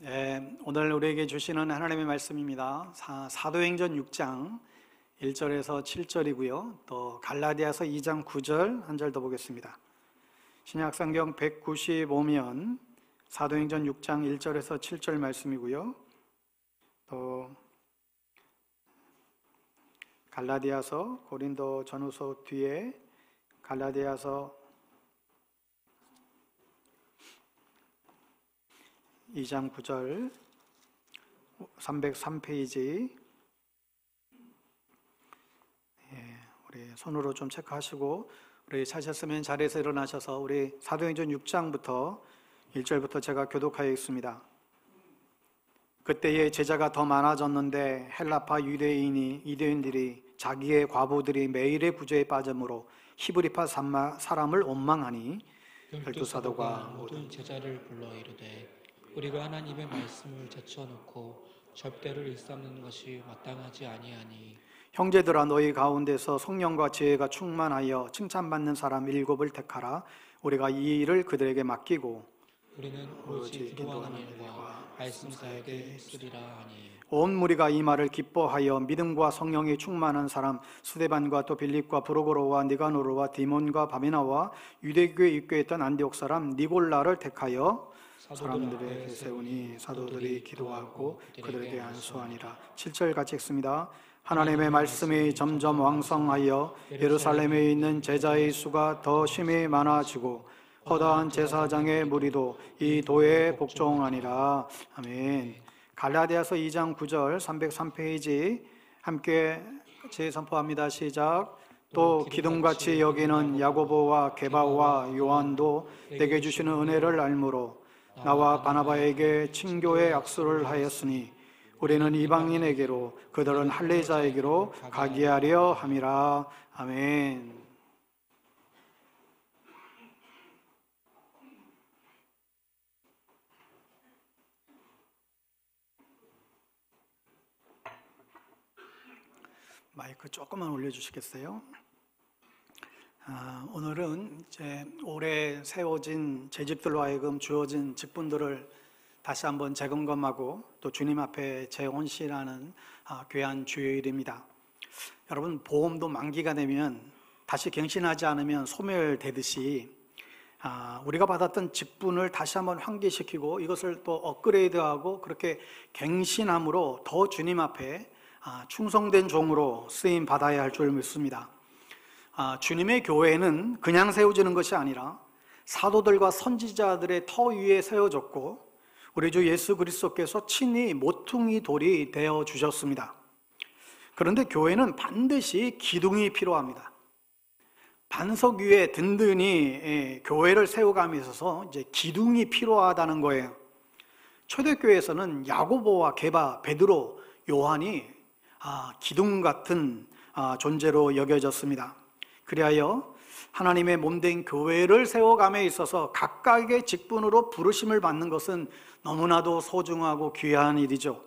오늘 우리에게 주시는 하나님의 말씀입니다. 사도행전 6장 1절에서 7절이고요. 또 갈라디아서 2장 9절 한 절 더 보겠습니다. 신약성경 195면 사도행전 6장 1절에서 7절 말씀이고요. 또 갈라디아서 고린도 전후서 뒤에 갈라디아서 2장 9절 303페이지 우리 손으로 좀 체크하시고, 우리 찾으셨으면 자리에서 일어나셔서 우리 사도행전 6장부터 1절부터 제가 교독하였습니다. 그때에 제자가 더 많아졌는데 헬라파 유대인들이 자기의 과부들이 매일의 부조에 빠짐으로 히브리파 사람을 원망하니 열두 사도가 모든 제자를 불러 이르되 우리가 하나님의 말씀을 제쳐놓고 접대를 일삼는 것이 마땅하지 아니하니, 형제들아 너희 가운데서 성령과 지혜가 충만하여 칭찬받는 사람 7을 택하라. 우리가 이 일을 그들에게 맡기고 우리는 오로지 기도하는 일과 말씀 사역에 쓰리라 하니, 온 무리가 이 말을 기뻐하여 믿음과 성령이 충만한 사람 스데반과 또 빌립과 브로고로와 니가노르와 디몬과 바메나와 유대교에 입교했던 안디옥 사람 니골라를 택하여 사람들에게 세우니 사도들이 기도하고 그들에게 안수하니라. 7절 같이 읽습니다. 하나님의 말씀이 점점 왕성하여 예루살렘에 있는 제자의 수가 더 심히 많아지고 허다한 제사장의 무리도 이 도에 복종하니라. 아멘. 갈라디아서 2장 9절 303페이지 함께 재선포합니다. 시작. 또 기둥같이 여기는 야고보와 게바와 요한도 내게 주시는 은혜를 알므로 나와 바나바에게 친교의 약수를 하였으니 우리는 이방인에게로 그들은 할례자에게로 가게 하려 함이라. 아멘. 마이크 조금만 올려주시겠어요? 오늘은 이제 올해 세워진 재직들로 하여금 주어진 직분들을 다시 한번 재검검하고 또 주님 앞에 재혼시하는 귀한 주요일입니다. 여러분, 보험도 만기가 되면 다시 갱신하지 않으면 소멸되듯이 우리가 받았던 직분을 다시 한번 환기시키고 이것을 또 업그레이드하고 그렇게 갱신함으로 더 주님 앞에 충성된 종으로 쓰임 받아야 할 줄 믿습니다. 주님의 교회는 그냥 세워지는 것이 아니라 사도들과 선지자들의 터 위에 세워졌고 우리 주 예수 그리스도께서 친히 모퉁이 돌이 되어 주셨습니다. 그런데 교회는 반드시 기둥이 필요합니다. 반석 위에 든든히 교회를 세워감에 있어서 이제 기둥이 필요하다는 거예요. 초대교회에서는 야고보와 게바, 베드로, 요한이 기둥 같은 존재로 여겨졌습니다. 그리하여 하나님의 몸된 교회를 세워감에 있어서 각각의 직분으로 부르심을 받는 것은 너무나도 소중하고 귀한 일이죠.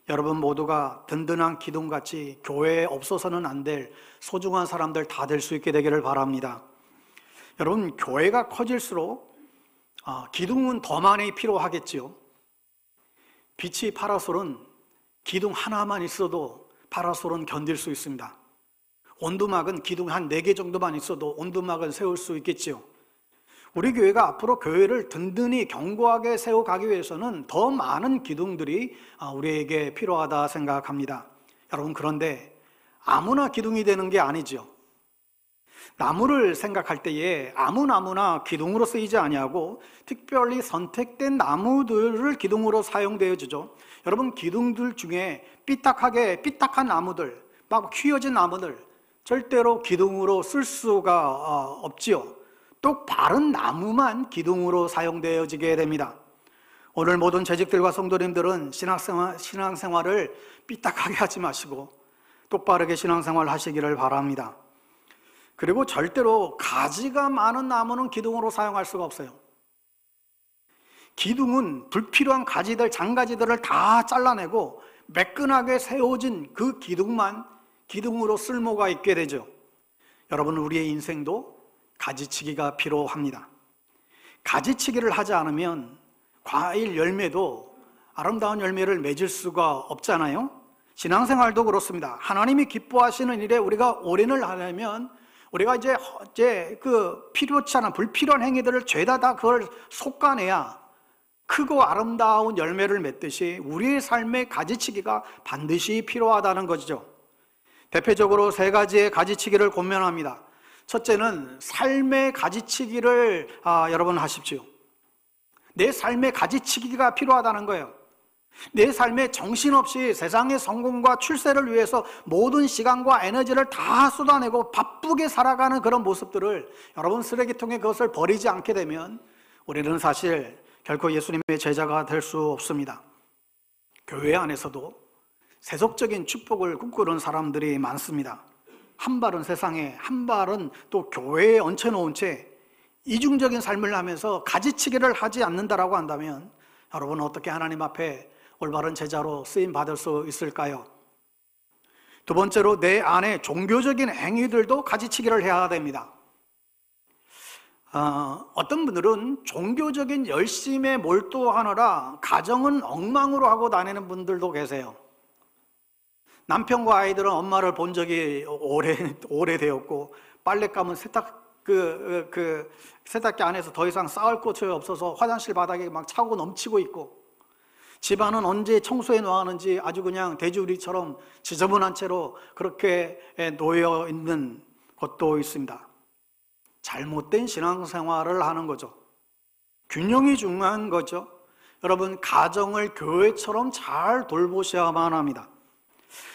여러분 모두가 든든한 기둥같이 교회에 없어서는 안 될 소중한 사람들 다 될 수 있게 되기를 바랍니다. 여러분, 교회가 커질수록 기둥은 더 많이 필요하겠지요. 빛이 파라솔은 기둥 하나만 있어도 파라솔은 견딜 수 있습니다. 온두막은 기둥 한 4개 정도만 있어도 온두막을 세울 수 있겠지요. 우리 교회가 앞으로 교회를 든든히 견고하게 세워가기 위해서는 더 많은 기둥들이 우리에게 필요하다 생각합니다. 여러분, 그런데 아무나 기둥이 되는 게 아니죠. 나무를 생각할 때에 아무 나무나 기둥으로 쓰이지 아니하고 특별히 선택된 나무들을 기둥으로 사용되어지죠. 여러분, 기둥들 중에 삐딱한 나무들, 막 휘어진 나무들 절대로 기둥으로 쓸 수가 없지요. 똑 바른 나무만 기둥으로 사용되어지게 됩니다. 오늘 모든 재직들과 성도님들은 신앙생활을 삐딱하게 하지 마시고 똑바르게 신앙생활 하시기를 바랍니다. 그리고 절대로 가지가 많은 나무는 기둥으로 사용할 수가 없어요. 기둥은 불필요한 가지들, 장가지들을 다 잘라내고 매끈하게 세워진 그 기둥만 기둥으로 쓸모가 있게 되죠. 여러분, 우리의 인생도 가지치기가 필요합니다. 가지치기를 하지 않으면 과일 열매도 아름다운 열매를 맺을 수가 없잖아요. 신앙생활도 그렇습니다. 하나님이 기뻐하시는 일에 우리가 올인을 하려면 우리가 이제 그 필요치 않은 불필요한 행위들을 죄다 다 그걸 솎아내야 크고 아름다운 열매를 맺듯이 우리의 삶의 가지치기가 반드시 필요하다는 것이죠. 대표적으로 세 가지의 가지치기를 권면합니다. 첫째는 삶의 가지치기를 여러분 하십시오. 내 삶의 가지치기가 필요하다는 거예요. 내 삶에 정신없이 세상의 성공과 출세를 위해서 모든 시간과 에너지를 다 쏟아내고 바쁘게 살아가는 그런 모습들을 여러분 쓰레기통에 그것을 버리지 않게 되면 우리는 사실 결코 예수님의 제자가 될 수 없습니다. 교회 안에서도 세속적인 축복을 꿈꾸는 사람들이 많습니다. 한 발은 세상에, 한 발은 또 교회에 얹혀놓은 채 이중적인 삶을 하면서 가지치기를 하지 않는다라고 한다면 여러분은 어떻게 하나님 앞에 올바른 제자로 쓰임 받을 수 있을까요? 두 번째로 내 안에 종교적인 행위들도 가지치기를 해야 됩니다. 어떤 분들은 종교적인 열심에 몰두하느라 가정은 엉망으로 하고 다니는 분들도 계세요. 남편과 아이들은 엄마를 본 적이 오래되었고 빨랫감은 세탁기 안에서 더 이상 쌓을 곳이 없어서 화장실 바닥에 막 차고 넘치고 있고 집안은 언제 청소해 놓았는지 아주 그냥 돼지우리처럼 지저분한 채로 그렇게 놓여 있는 것도 있습니다. 잘못된 신앙생활을 하는 거죠. 균형이 중요한 거죠. 여러분, 가정을 교회처럼 잘 돌보셔야만 합니다.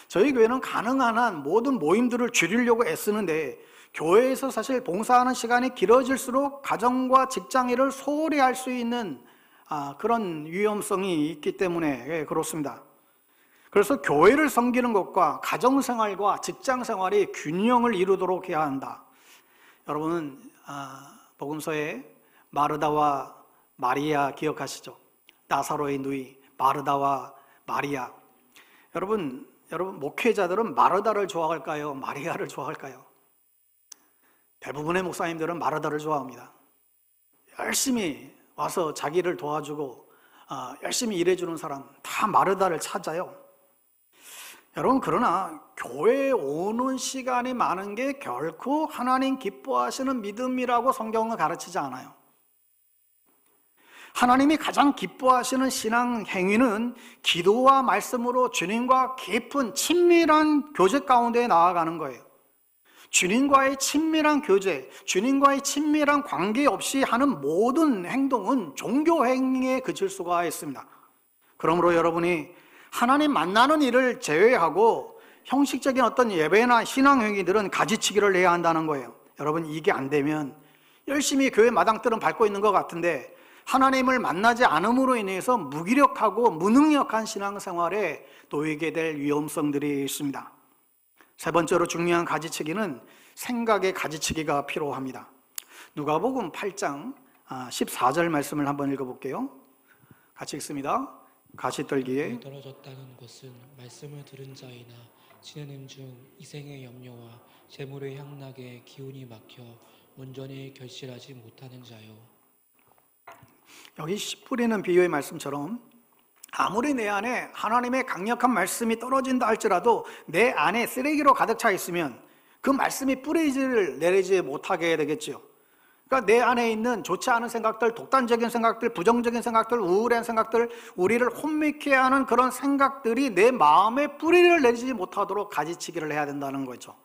저희 교회는 가능한 한 모든 모임들을 줄이려고 애쓰는데 교회에서 사실 봉사하는 시간이 길어질수록 가정과 직장일을 소홀히 할 수 있는 그런 위험성이 있기 때문에 그렇습니다. 그래서 교회를 섬기는 것과 가정생활과 직장생활이 균형을 이루도록 해야 한다. 여러분은 복음서에 마르다와 마리아 기억하시죠? 나사로의 누이 마르다와 마리아. 여러분 목회자들은 마르다를 좋아할까요? 마리아를 좋아할까요? 대부분의 목사님들은 마르다를 좋아합니다. 열심히 와서 자기를 도와주고 열심히 일해주는 사람 다 마르다를 찾아요. 여러분, 그러나 교회에 오는 시간이 많은 게 결코 하나님 기뻐하시는 믿음이라고 성경은 가르치지 않아요. 하나님이 가장 기뻐하시는 신앙 행위는 기도와 말씀으로 주님과 깊은 친밀한 교제 가운데 나아가는 거예요. 주님과의 친밀한 교제, 주님과의 친밀한 관계 없이 하는 모든 행동은 종교 행위에 그칠 수가 있습니다. 그러므로 여러분이 하나님 만나는 일을 제외하고 형식적인 어떤 예배나 신앙 행위들은 가지치기를 해야 한다는 거예요. 여러분, 이게 안 되면 열심히 교회 마당들은 밟고 있는 것 같은데 하나님을 만나지 않음으로 인해서 무기력하고 무능력한 신앙생활에 놓이게 될 위험성들이 있습니다. 세 번째로 중요한 가지치기는 생각의 가지치기가 필요합니다. 누가복음 8장 14절 말씀을 한번 읽어볼게요. 같이 읽습니다. 가시떨기에 떨어졌다는 것은 말씀을 들은 자이나 지내는 중 이생의 염려와 재물의 향락에 기운이 막혀 온전히 결실하지 못하는 자요. 여기 씨 뿌리는 비유의 말씀처럼 아무리 내 안에 하나님의 강력한 말씀이 떨어진다 할지라도 내 안에 쓰레기로 가득 차 있으면 그 말씀이 뿌리를 내리지 못하게 되겠죠. 그러니까 내 안에 있는 좋지 않은 생각들, 독단적인 생각들, 부정적인 생각들, 우울한 생각들, 우리를 혼미케 하는 그런 생각들이 내 마음에 뿌리를 내리지 못하도록 가지치기를 해야 된다는 거죠.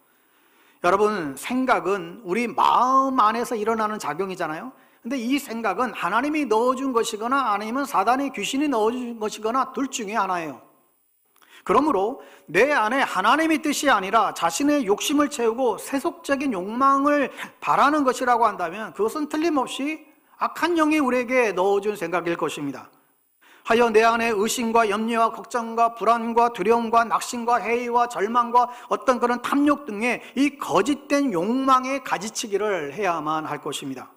여러분, 생각은 우리 마음 안에서 일어나는 작용이잖아요. 근데 이 생각은 하나님이 넣어준 것이거나 아니면 사단의 귀신이 넣어준 것이거나 둘 중에 하나예요. 그러므로 내 안에 하나님의 뜻이 아니라 자신의 욕심을 채우고 세속적인 욕망을 바라는 것이라고 한다면 그것은 틀림없이 악한 영이 우리에게 넣어준 생각일 것입니다. 하여 내 안에 의심과 염려와 걱정과 불안과 두려움과 낙심과 회의와 절망과 어떤 그런 탐욕 등의 이 거짓된 욕망의 가지치기를 해야만 할 것입니다.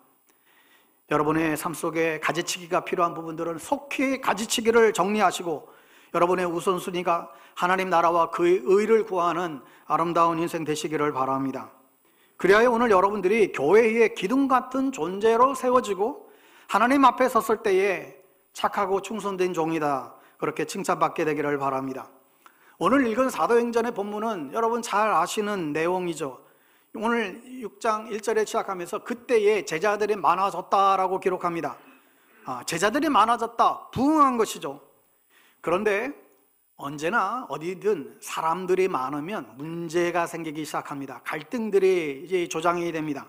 여러분의 삶 속에 가지치기가 필요한 부분들은 속히 가지치기를 정리하시고 여러분의 우선순위가 하나님 나라와 그의 의를 구하는 아름다운 인생 되시기를 바랍니다. 그리하여 오늘 여러분들이 교회의 기둥 같은 존재로 세워지고 하나님 앞에 섰을 때에 착하고 충성된 종이다, 그렇게 칭찬받게 되기를 바랍니다. 오늘 읽은 사도행전의 본문은 여러분 잘 아시는 내용이죠. 오늘 6장 1절에 시작하면서 그때에 제자들이 많아졌다라고 기록합니다. 제자들이 많아졌다, 부흥한 것이죠. 그런데 언제나 어디든 사람들이 많으면 문제가 생기기 시작합니다. 갈등들이 이제 조장이 됩니다.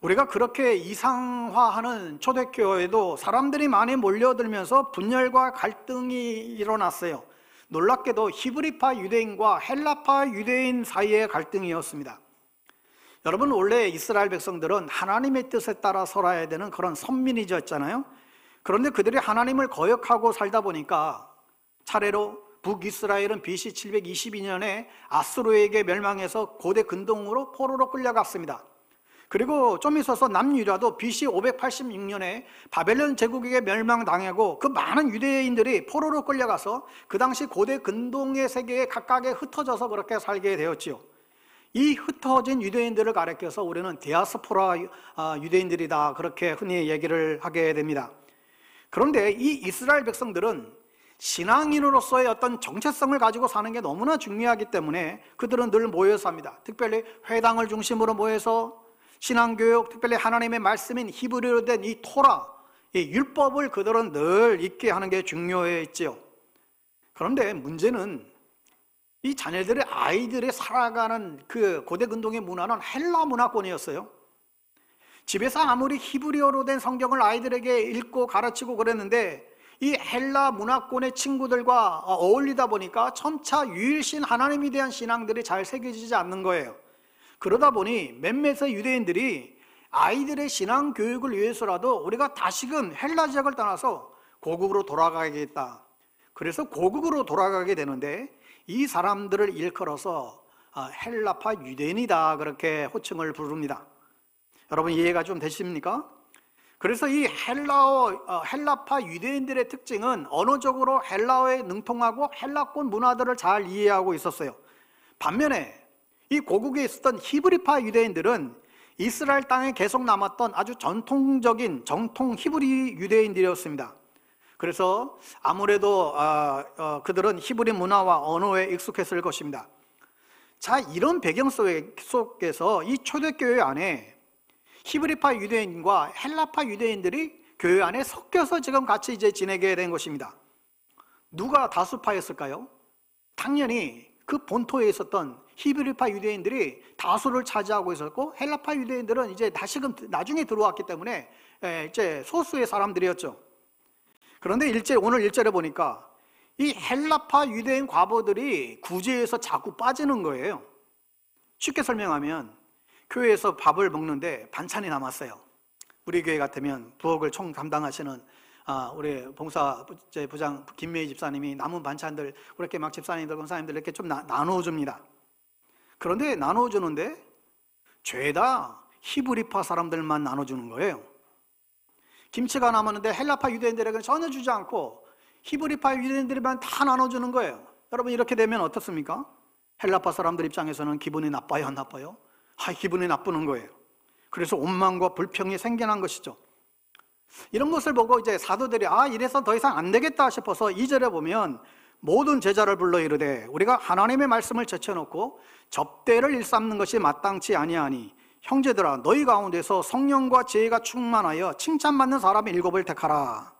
우리가 그렇게 이상화하는 초대교회도 사람들이 많이 몰려들면서 분열과 갈등이 일어났어요. 놀랍게도 히브리파 유대인과 헬라파 유대인 사이의 갈등이었습니다. 여러분, 원래 이스라엘 백성들은 하나님의 뜻에 따라 살아야 되는 그런 선민이었잖아요. 그런데 그들이 하나님을 거역하고 살다 보니까 차례로 북이스라엘은 BC 722년에 아수르에게 멸망해서 고대 근동으로 포로로 끌려갔습니다. 그리고 좀 있어서 남유다도 BC 586년에 바벨론 제국에게 멸망당하고 그 많은 유대인들이 포로로 끌려가서 그 당시 고대 근동의 세계에 각각에 흩어져서 그렇게 살게 되었지요. 이 흩어진 유대인들을 가리켜서 우리는 디아스포라 유대인들이다, 그렇게 흔히 얘기를 하게 됩니다. 그런데 이 이스라엘 백성들은 신앙인으로서의 어떤 정체성을 가지고 사는 게 너무나 중요하기 때문에 그들은 늘 모여서 삽니다. 특별히 회당을 중심으로 모여서 신앙교육, 특별히 하나님의 말씀인 히브리어로 된 이 토라, 이 율법을 그들은 늘 읽게 하는 게 중요했지요. 그런데 문제는 이 자녀들의 아이들이 살아가는 그 고대 근동의 문화는 헬라 문화권이었어요. 집에서 아무리 히브리어로 된 성경을 아이들에게 읽고 가르치고 그랬는데 이 헬라 문화권의 친구들과 어울리다 보니까 점차 유일신 하나님에 대한 신앙들이 잘 새겨지지 않는 거예요. 그러다 보니 몇몇의 유대인들이 아이들의 신앙 교육을 위해서라도 우리가 다시금 헬라 지역을 떠나서 고국으로 돌아가야겠다. 그래서 고국으로 돌아가게 되는데 이 사람들을 일컬어서 헬라파 유대인이다, 그렇게 호칭을 부릅니다. 여러분 이해가 좀 되십니까? 그래서 이 헬라파 유대인들의 특징은 언어적으로 헬라어에 능통하고 헬라권 문화들을 잘 이해하고 있었어요. 반면에 이 고국에 있었던 히브리파 유대인들은 이스라엘 땅에 계속 남았던 아주 전통적인 정통 히브리 유대인들이었습니다. 그래서 아무래도 그들은 히브리 문화와 언어에 익숙했을 것입니다. 자, 이런 배경 속에서 이 초대교회 안에 히브리파 유대인과 헬라파 유대인들이 교회 안에 섞여서 지금 같이 이제 지내게 된 것입니다. 누가 다수파였을까요? 당연히 그 본토에 있었던 히브리파 유대인들이 다수를 차지하고 있었고 헬라파 유대인들은 이제 다시금 나중에 들어왔기 때문에 이제 소수의 사람들이었죠. 그런데 오늘 1절에 보니까 이 헬라파 유대인 과부들이 구제에서 자꾸 빠지는 거예요. 쉽게 설명하면 교회에서 밥을 먹는데 반찬이 남았어요. 우리 교회 같으면 부엌을 총 담당하시는 우리 봉사부장 김매희 집사님이 남은 반찬들 그렇게 막 집사님들, 권사님들 이렇게 좀 나눠줍니다. 그런데 나눠주는데 죄다 히브리파 사람들만 나눠주는 거예요. 김치가 남았는데 헬라파 유대인들에게는 전혀 주지 않고 히브리파 유대인들만 다 나눠주는 거예요. 여러분 이렇게 되면 어떻습니까? 헬라파 사람들 입장에서는 기분이 나빠요, 안 나빠요? 기분이 나쁘는 거예요. 그래서 원망과 불평이 생겨난 것이죠. 이런 것을 보고 이제 사도들이 이래서 더 이상 안 되겠다 싶어서 2절에 보면 모든 제자를 불러 이르되 우리가 하나님의 말씀을 제쳐놓고 접대를 일삼는 것이 마땅치 아니하니 형제들아 너희 가운데서 성령과 지혜가 충만하여 칭찬받는 사람 7을 택하라.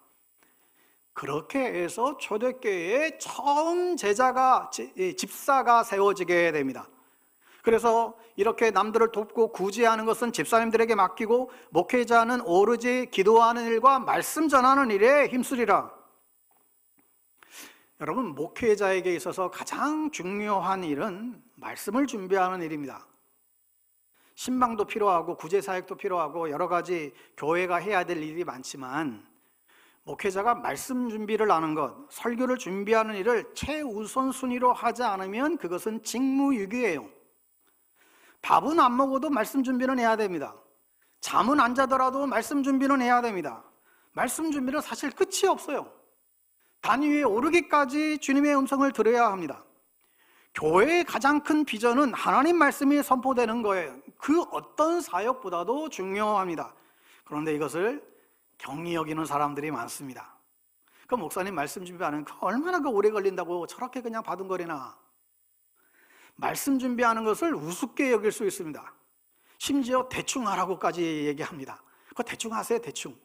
그렇게 해서 초대교회에 처음 집사가 세워지게 됩니다. 그래서 이렇게 남들을 돕고 구제하는 것은 집사님들에게 맡기고 목회자는 오로지 기도하는 일과 말씀 전하는 일에 힘쓰리라. 여러분 목회자에게 있어서 가장 중요한 일은 말씀을 준비하는 일입니다. 신방도 필요하고 구제사역도 필요하고 여러 가지 교회가 해야 될 일이 많지만 목회자가 말씀 준비를 하는 것, 설교를 준비하는 일을 최우선순위로 하지 않으면 그것은 직무유기예요. 밥은 안 먹어도 말씀 준비는 해야 됩니다. 잠은 안 자더라도 말씀 준비는 해야 됩니다. 말씀 준비는 사실 끝이 없어요. 단 위에 오르기까지 주님의 음성을 들어야 합니다. 교회의 가장 큰 비전은 하나님 말씀이 선포되는 거예요. 그 어떤 사역보다도 중요합니다. 그런데 이것을 경히 여기는 사람들이 많습니다. 그 목사님 말씀 준비하는 거 얼마나 그 오래 걸린다고 저렇게 그냥 바둥거리나. 말씀 준비하는 것을 우습게 여길 수 있습니다. 심지어 대충 하라고까지 얘기합니다. 그거 대충 하세요, 대충.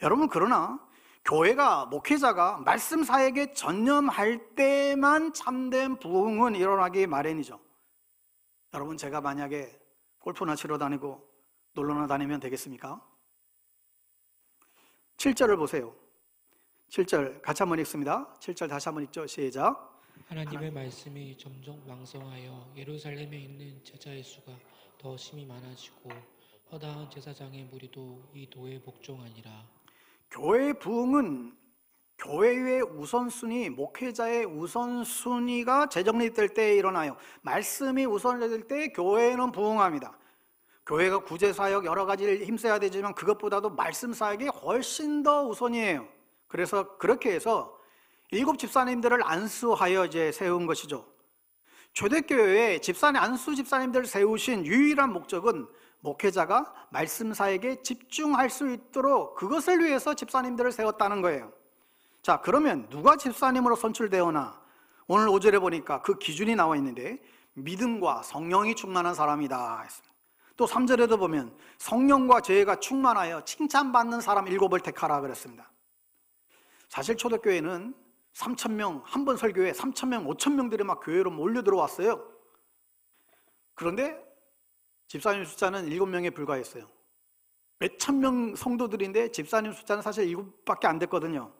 여러분, 그러나 교회가, 목회자가 말씀 사역에 전념할 때만 참된 부흥은 일어나기 마련이죠. 여러분, 제가 만약에 골프나 치러 다니고 놀러나 다니면 되겠습니까? 7절을 보세요. 7절 같이 한번 읽습니다. 7절 다시 한번 읽죠. 시작. 하나님의 말씀이 점점 왕성하여 예루살렘에 있는 제자의 수가 더 심히 많아지고 허다한 제사장의 무리도 이 도에 복종하니라. 교회의 부흥은 교회의 우선순위, 목회자의 우선순위가 재정립될 때 일어나요. 말씀이 우선될 때 교회는 부흥합니다. 교회가 구제사역 여러 가지를 힘써야 되지만 그것보다도 말씀 사역이 훨씬 더 우선이에요. 그래서 그렇게 해서 7 집사님들을 안수하여 이제 세운 것이죠. 초대교회에 안수 집사님들을 세우신 유일한 목적은 목회자가 말씀 사역에 집중할 수 있도록 그것을 위해서 집사님들을 세웠다는 거예요. 자, 그러면 누가 집사님으로 선출되거나 오늘 5절에 보니까 그 기준이 나와 있는데 믿음과 성령이 충만한 사람이다 했습니다. 또 3절에도 보면 성령과 죄가 충만하여 칭찬받는 사람 7을 택하라 그랬습니다. 사실 초대교회는 3,000명, 한 번 설교에 3,000명, 5,000명들이 막 교회로 몰려 들어왔어요. 그런데 집사님 숫자는 7명에 불과했어요. 몇천 명 성도들인데 집사님 숫자는 사실 7밖에 안 됐거든요.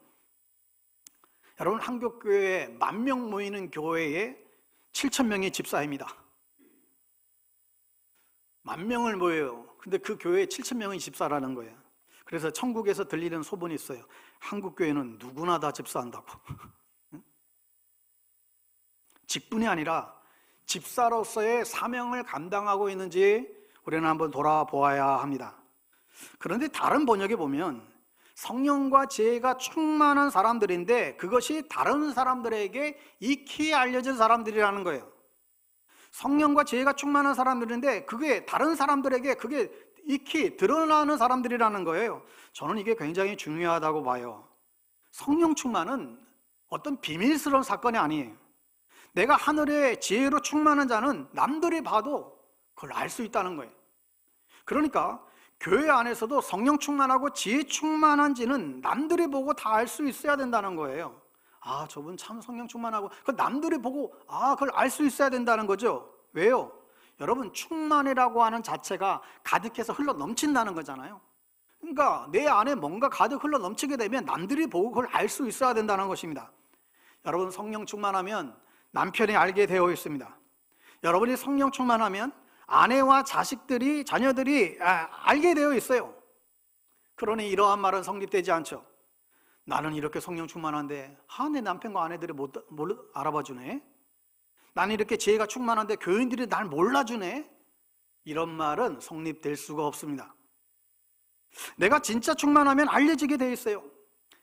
여러분, 한국교회에 10,000명 모이는 교회에 7,000명이 집사입니다. 10,000명을 모여요. 근데 그 교회에 7,000명이 집사라는 거예요. 그래서 천국에서 들리는 소문이 있어요. 한국교회는 누구나 다 집사한다고. 직분이 아니라 집사로서의 사명을 감당하고 있는지 우리는 한번 돌아보아야 합니다. 그런데 다른 번역에 보면 성령과 지혜가 충만한 사람들인데 그것이 다른 사람들에게 익히 알려진 사람들이라는 거예요. 성령과 지혜가 충만한 사람들인데 그게 다른 사람들에게 그게 익히 드러나는 사람들이라는 거예요. 저는 이게 굉장히 중요하다고 봐요. 성령 충만은 어떤 비밀스러운 사건이 아니에요. 내가 하늘의 지혜로 충만한 자는 남들이 봐도 그걸 알 수 있다는 거예요. 그러니까 교회 안에서도 성령 충만하고 지혜 충만한지는 남들이 보고 다 알 수 있어야 된다는 거예요. 아, 저분 참 성령 충만하고, 그 남들이 보고 그걸 알 수 있어야 된다는 거죠. 왜요? 여러분, 충만이라고 하는 자체가 가득해서 흘러 넘친다는 거잖아요. 그러니까 내 안에 뭔가 가득 흘러 넘치게 되면 남들이 보고 그걸 알 수 있어야 된다는 것입니다. 여러분, 성령 충만하면 남편이 알게 되어 있습니다. 여러분이 성령 충만하면 아내와 자녀들이 알게 되어 있어요. 그러니 이러한 말은 성립되지 않죠. 나는 이렇게 성령 충만한데 내 남편과 아내들이 못 알아봐주네. 나는 이렇게 지혜가 충만한데 교인들이 날 몰라주네. 이런 말은 성립될 수가 없습니다. 내가 진짜 충만하면 알려지게 되어 있어요.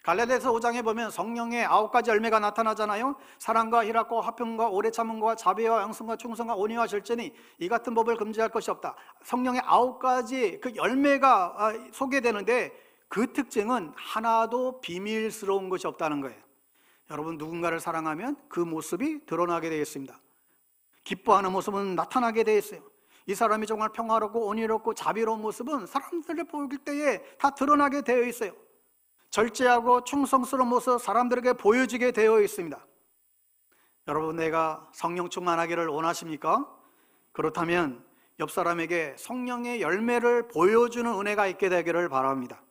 갈라디아서 5장에 보면 성령의 9가지 열매가 나타나잖아요. 사랑과 희락과 화평과 오래 참음과 자비와 양성과 충성과 온유와 절제니 이 같은 법을 금지할 것이 없다. 성령의 9가지 그 열매가 소개되는데 그 특징은 하나도 비밀스러운 것이 없다는 거예요. 여러분, 누군가를 사랑하면 그 모습이 드러나게 되어 있습니다. 기뻐하는 모습은 나타나게 되어 있어요. 이 사람이 정말 평화롭고 온유롭고 자비로운 모습은 사람들을 보일 때에 다 드러나게 되어 있어요. 절제하고 충성스러운 모습 사람들에게 보여지게 되어 있습니다. 여러분, 내가 성령 충만하기를 원하십니까? 그렇다면 옆 사람에게 성령의 열매를 보여주는 은혜가 있게 되기를 바랍니다.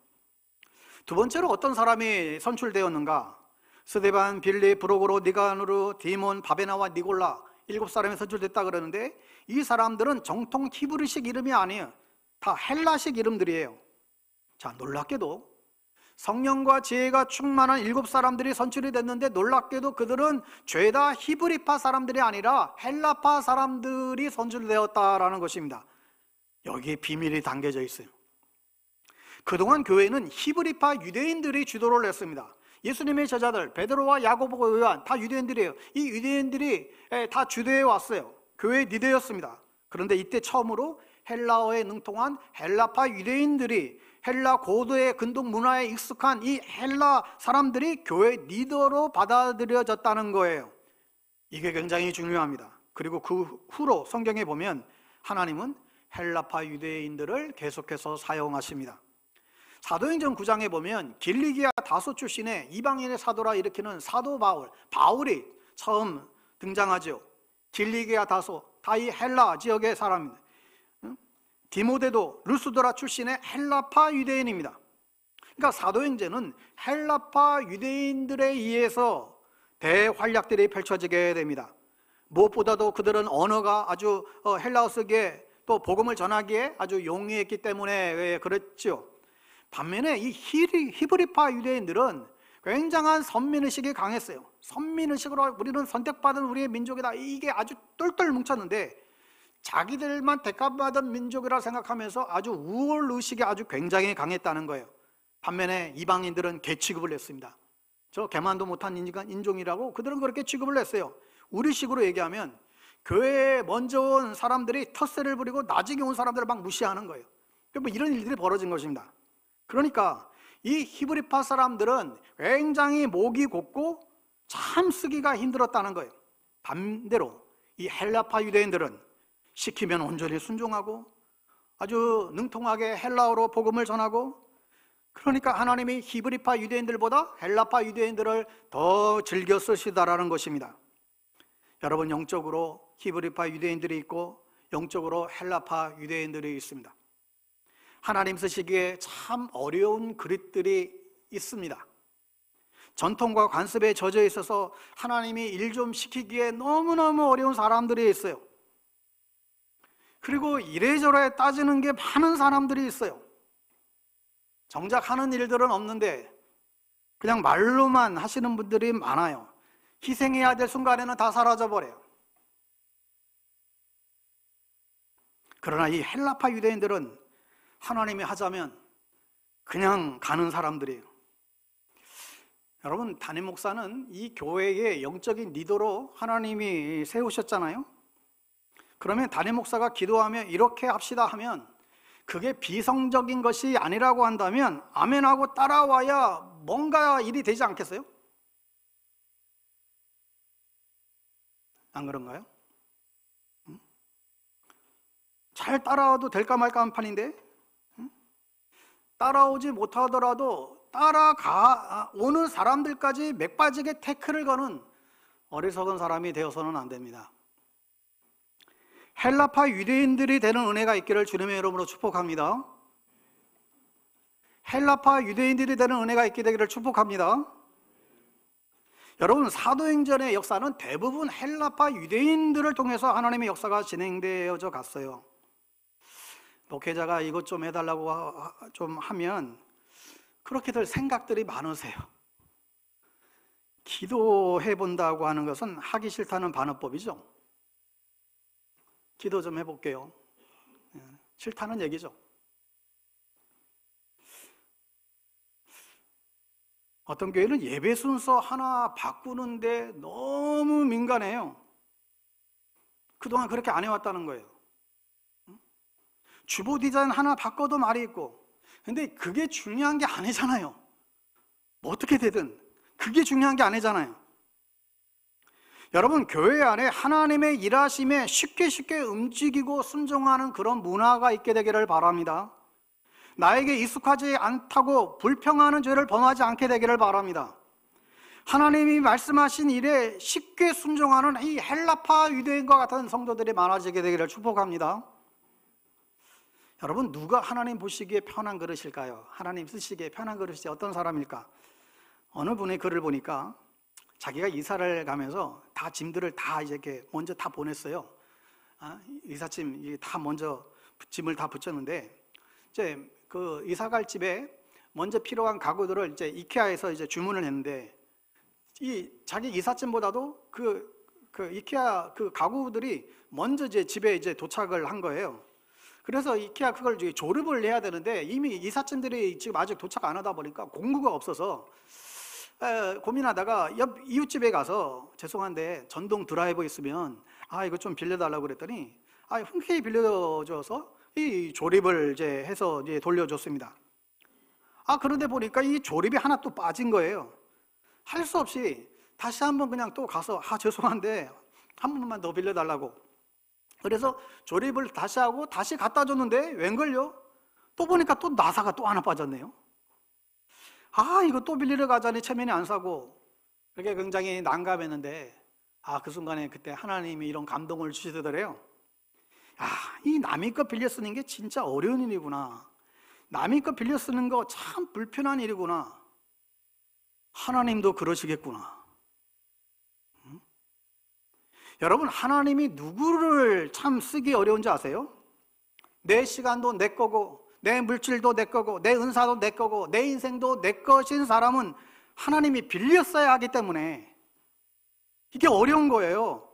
두 번째로 어떤 사람이 선출되었는가? 스데반, 빌립, 브로고로, 니가누르, 디몬, 바베나와 니골라 7사람이 선출됐다 그러는데 이 사람들은 정통 히브리식 이름이 아니에요. 다 헬라식 이름들이에요. 자, 놀랍게도 성령과 지혜가 충만한 7사람들이 선출이 됐는데 놀랍게도 그들은 죄다 히브리파 사람들이 아니라 헬라파 사람들이 선출되었다라는 것입니다. 여기에 비밀이 담겨져 있어요. 그동안 교회는 히브리파 유대인들이 주도를 했습니다. 예수님의 제자들 베드로와 야고보와 요한 다 유대인들이에요. 이 유대인들이 다 주도해 왔어요. 교회의 리더였습니다. 그런데 이때 처음으로 헬라어에 능통한 헬라파 유대인들이 헬라 고도의 근동 문화에 익숙한 이 헬라 사람들이 교회 리더로 받아들여졌다는 거예요. 이게 굉장히 중요합니다. 그리고 그 후로 성경에 보면 하나님은 헬라파 유대인들을 계속해서 사용하십니다. 사도행전 9장에 보면 길리기아 다소 출신의 이방인의 사도라 일으키는 사도 바울이 처음 등장하죠. 길리기아 다소, 다 이 헬라 지역의 사람입니다. 디모데도 루스드라 출신의 헬라파 유대인입니다. 그러니까 사도행전은 헬라파 유대인들에 의해서 대활약들이 펼쳐지게 됩니다. 무엇보다도 그들은 언어가 아주 헬라어스기에 또 복음을 전하기에 아주 용이했기 때문에 그렇죠. 반면에 이 히브리파 유대인들은 굉장한 선민의식이 강했어요. 선민의식으로 우리는 선택받은 우리의 민족이다, 이게 아주 똘똘 뭉쳤는데 자기들만 택함받은 민족이라 생각하면서 아주 우월의식이 아주 굉장히 강했다는 거예요. 반면에 이방인들은 개취급을 했습니다. 저 개만도 못한 인종이라고 그들은 그렇게 취급을 했어요. 우리식으로 얘기하면 교회에 먼저 온 사람들이 텃세를 부리고 나중에 온 사람들을 막 무시하는 거예요. 뭐 이런 일들이 벌어진 것입니다. 그러니까 이 히브리파 사람들은 굉장히 목이 곧고 참 쓰기가 힘들었다는 거예요. 반대로 이 헬라파 유대인들은 시키면 온전히 순종하고 아주 능통하게 헬라어로 복음을 전하고, 그러니까 하나님이 히브리파 유대인들보다 헬라파 유대인들을 더 즐겨 쓰시다라는 것입니다. 여러분, 영적으로 히브리파 유대인들이 있고 영적으로 헬라파 유대인들이 있습니다. 하나님 쓰시기에 참 어려운 그릇들이 있습니다. 전통과 관습에 젖어 있어서 하나님이 일 좀 시키기에 너무너무 어려운 사람들이 있어요. 그리고 이래저래 따지는 게 많은 사람들이 있어요. 정작 하는 일들은 없는데 그냥 말로만 하시는 분들이 많아요. 희생해야 될 순간에는 다 사라져버려요. 그러나 이 헬라파 유대인들은 하나님이 하자면 그냥 가는 사람들이에요. 여러분, 담임 목사는 이 교회의 영적인 리더로 하나님이 세우셨잖아요. 그러면 담임 목사가 기도하며 이렇게 합시다 하면 그게 비성적인 것이 아니라고 한다면 아멘하고 따라와야 뭔가 일이 되지 않겠어요? 안 그런가요? 잘 따라와도 될까 말까 한 판인데 따라오지 못하더라도 따라오는 사람들까지 맥빠지게 태클을 거는 어리석은 사람이 되어서는 안 됩니다. 헬라파 유대인들이 되는 은혜가 있기를 주님의 이름으로 축복합니다. 헬라파 유대인들이 되는 은혜가 있게 되기를 축복합니다. 여러분, 사도행전의 역사는 대부분 헬라파 유대인들을 통해서 하나님의 역사가 진행되어져 갔어요. 목회자가 이것 좀 해달라고 좀 하면 그렇게들 생각들이 많으세요. 기도해 본다고 하는 것은 하기 싫다는 반어법이죠. 기도 좀 해볼게요. 싫다는 얘기죠. 어떤 교회는 예배 순서 하나 바꾸는데 너무 민감해요. 그동안 그렇게 안 해왔다는 거예요. 주보 디자인 하나 바꿔도 말이 있고, 근데 그게 중요한 게 아니잖아요. 뭐 어떻게 되든 그게 중요한 게 아니잖아요. 여러분, 교회 안에 하나님의 일하심에 쉽게 움직이고 순종하는 그런 문화가 있게 되기를 바랍니다. 나에게 익숙하지 않다고 불평하는 죄를 범하지 않게 되기를 바랍니다. 하나님이 말씀하신 일에 쉽게 순종하는 이 헬라파 유대인과 같은 성도들이 많아지게 되기를 축복합니다. 여러분, 누가 하나님 보시기에 편한 그릇일까요? 하나님 쓰시기에 편한 그릇이 어떤 사람일까? 어느 분의 글을 보니까 자기가 이사를 가면서 다 짐들을 다 이렇게 먼저 다 보냈어요. 이삿짐 다 먼저 짐을 다 붙였는데, 이제 그 이사 갈 집에 먼저 필요한 가구들을 이제 이케아에서 이제 주문을 했는데, 이 자기 이삿짐보다도 그 이케아 그 가구들이 먼저 이제 집에 이제 도착을 한 거예요. 그래서 이케아 그걸 이제 조립을 해야 되는데 이미 이삿짐들이 지금 아직 도착 안 하다 보니까 공구가 없어서 고민하다가 옆 이웃집에 가서 죄송한데 전동 드라이버 있으면 이거 좀 빌려달라고 그랬더니 흔쾌히 빌려줘서 이 조립을 이제 해서 이제 돌려줬습니다. 그런데 보니까 이 조립이 하나 또 빠진 거예요. 할 수 없이 다시 한번 그냥 또 가서 죄송한데 한 번만 더 빌려달라고. 그래서 조립을 다시 하고 다시 갖다 줬는데 웬걸요? 또 보니까 또 나사가 또 하나 빠졌네요. 이거 또 빌리러 가자니 체면이 안 사고 그게 굉장히 난감했는데 그 순간에 그때 하나님이 이런 감동을 주시더래요. 이 남의 것 빌려 쓰는 게 진짜 어려운 일이구나. 남의 것 빌려 쓰는 거 참 불편한 일이구나. 하나님도 그러시겠구나. 여러분, 하나님이 누구를 참 쓰기 어려운지 아세요? 내 시간도 내 거고 내 물질도 내 거고 내 은사도 내 거고 내 인생도 내 것인 사람은 하나님이 빌려 써야 하기 때문에 이게 어려운 거예요.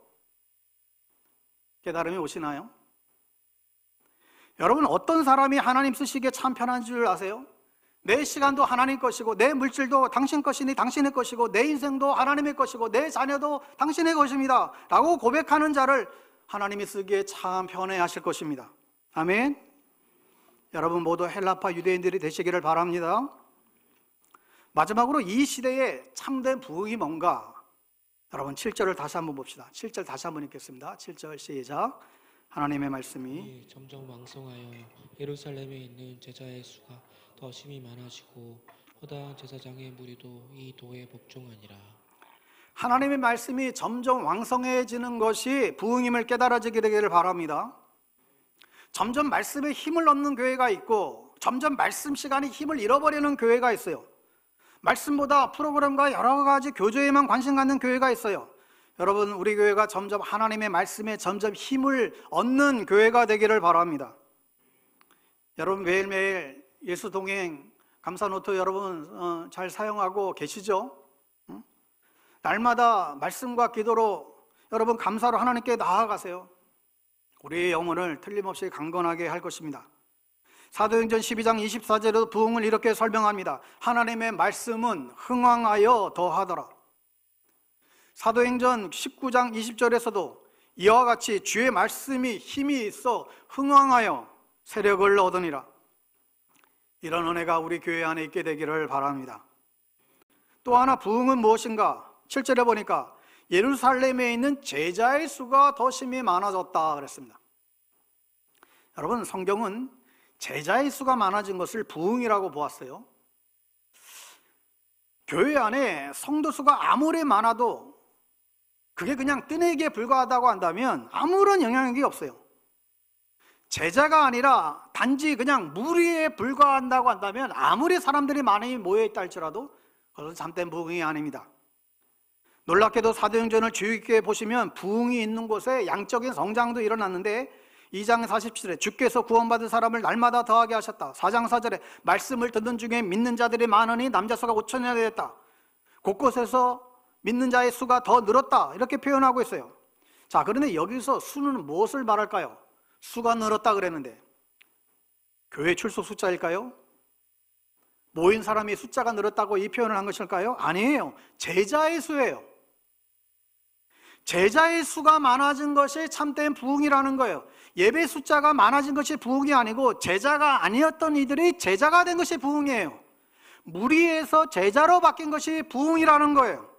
깨달음이 오시나요? 여러분, 어떤 사람이 하나님 쓰시기에 참 편한 줄 아세요? 내 시간도 하나님 것이고 내 물질도 당신 것이니 당신의 것이고 내 인생도 하나님의 것이고 내 자녀도 당신의 것입니다 라고 고백하는 자를 하나님이 쓰기에 참 편해하실 것입니다. 아멘. 여러분 모두 헬라파 유대인들이 되시기를 바랍니다. 마지막으로 이 시대에 참된 부흥이 뭔가? 여러분 7절을 다시 한번 봅시다. 7절 다시 한번 읽겠습니다. 7절 시작. 하나님의 말씀이 점점 왕성하여 예루살렘에 있는 제자의 수가 더 심히 많아지고 허다한 제사장의 무리도 이 도에 복종하니라. 하나님의 말씀이 점점 왕성해지는 것이 부흥임을 깨달아지게 되기를 바랍니다. 점점 말씀에 힘을 얻는 교회가 있고 점점 말씀 시간에 힘을 잃어버리는 교회가 있어요. 말씀보다 프로그램과 여러 가지 교제에만 관심 갖는 교회가 있어요. 여러분, 우리 교회가 점점 하나님의 말씀에 점점 힘을 얻는 교회가 되기를 바랍니다. 여러분 매일매일 예수 동행 감사 노트 여러분 잘 사용하고 계시죠? 날마다 말씀과 기도로 여러분 감사로 하나님께 나아가세요. 우리의 영혼을 틀림없이 강건하게 할 것입니다. 사도행전 12장 24절에도 부흥을 이렇게 설명합니다. 하나님의 말씀은 흥왕하여 더하더라. 사도행전 19장 20절에서도 이와 같이 주의 말씀이 힘이 있어 흥왕하여 세력을 얻으니라. 이런 은혜가 우리 교회 안에 있게 되기를 바랍니다. 또 하나 부흥은 무엇인가? 7절에 보니까 예루살렘에 있는 제자의 수가 더 심히 많아졌다 그랬습니다. 여러분, 성경은 제자의 수가 많아진 것을 부흥이라고 보았어요. 교회 안에 성도 수가 아무리 많아도 그게 그냥 뜨내기에 불과하다고 한다면 아무런 영향력이 없어요. 제자가 아니라 단지 그냥 무리에 불과한다고 한다면 아무리 사람들이 많이 모여있다 할지라도 그것은 참된 부흥이 아닙니다. 놀랍게도 사도행전을 주의 깊게 보시면 부흥이 있는 곳에 양적인 성장도 일어났는데 2장 47절에 주께서 구원받은 사람을 날마다 더하게 하셨다. 4장 4절에 말씀을 듣는 중에 믿는 자들이 많으니 남자 수가 5천이나 되었다. 곳곳에서 믿는 자의 수가 더 늘었다 이렇게 표현하고 있어요. 자, 그런데 여기서 수는 무엇을 말할까요? 수가 늘었다 그랬는데 교회 출석 숫자일까요? 모인 사람이 숫자가 늘었다고 이 표현을 한 것일까요? 아니에요. 제자의 수예요. 제자의 수가 많아진 것이 참된 부흥이라는 거예요. 예배 숫자가 많아진 것이 부흥이 아니고 제자가 아니었던 이들이 제자가 된 것이 부흥이에요. 무리에서 제자로 바뀐 것이 부흥이라는 거예요.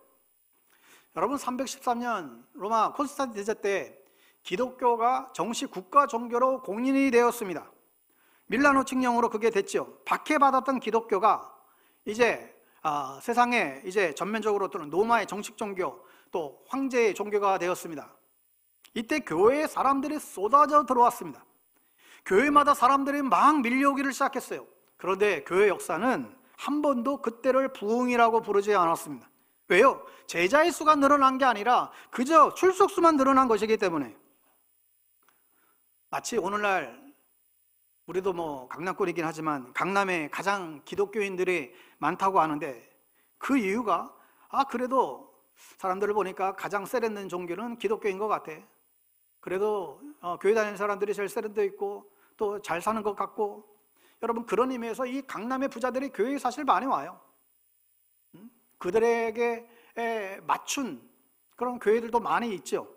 여러분, 313년 로마 콘스탄틴 대제 때 기독교가 정식 국가 종교로 공인이 되었습니다. 밀라노 칙령으로 그게 됐죠. 박해받았던 기독교가 이제 세상에 이제 전면적으로 또는 로마의 정식 종교 또 황제의 종교가 되었습니다. 이때 교회에 사람들이 쏟아져 들어왔습니다. 교회마다 사람들이 막 밀려오기를 시작했어요. 그런데 교회 역사는 한 번도 그때를 부흥이라고 부르지 않았습니다. 왜요? 제자의 수가 늘어난 게 아니라 그저 출석수만 늘어난 것이기 때문에. 마치 오늘날 우리도 뭐 강남권이긴 하지만 강남에 가장 기독교인들이 많다고 하는데 그 이유가 그래도 사람들을 보니까 가장 세련된 종교는 기독교인 것 같아. 그래도 교회 다니는 사람들이 제일 세련되어 있고 또 잘 사는 것 같고, 여러분 그런 의미에서 이 강남의 부자들이 교회에 사실 많이 와요. 그들에게 맞춘 그런 교회들도 많이 있죠.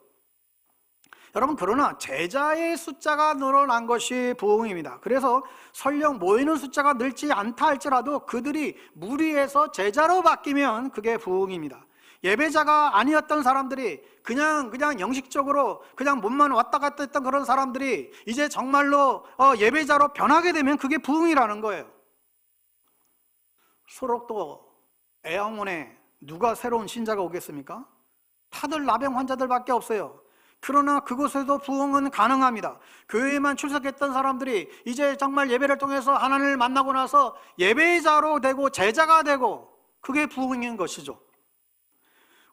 여러분, 그러나 제자의 숫자가 늘어난 것이 부흥입니다. 그래서 설령 모이는 숫자가 늘지 않다 할지라도 그들이 무리해서 제자로 바뀌면 그게 부흥입니다. 예배자가 아니었던 사람들이 그냥 형식적으로 그냥 몸만 왔다 갔다 했던 그런 사람들이 이제 정말로 예배자로 변하게 되면 그게 부흥이라는 거예요. 소록도 애양원에 누가 새로운 신자가 오겠습니까? 다들 나병 환자들밖에 없어요. 그러나 그곳에도 부흥은 가능합니다. 교회에만 출석했던 사람들이 이제 정말 예배를 통해서 하나님을 만나고 나서 예배자로 되고 제자가 되고, 그게 부흥인 것이죠.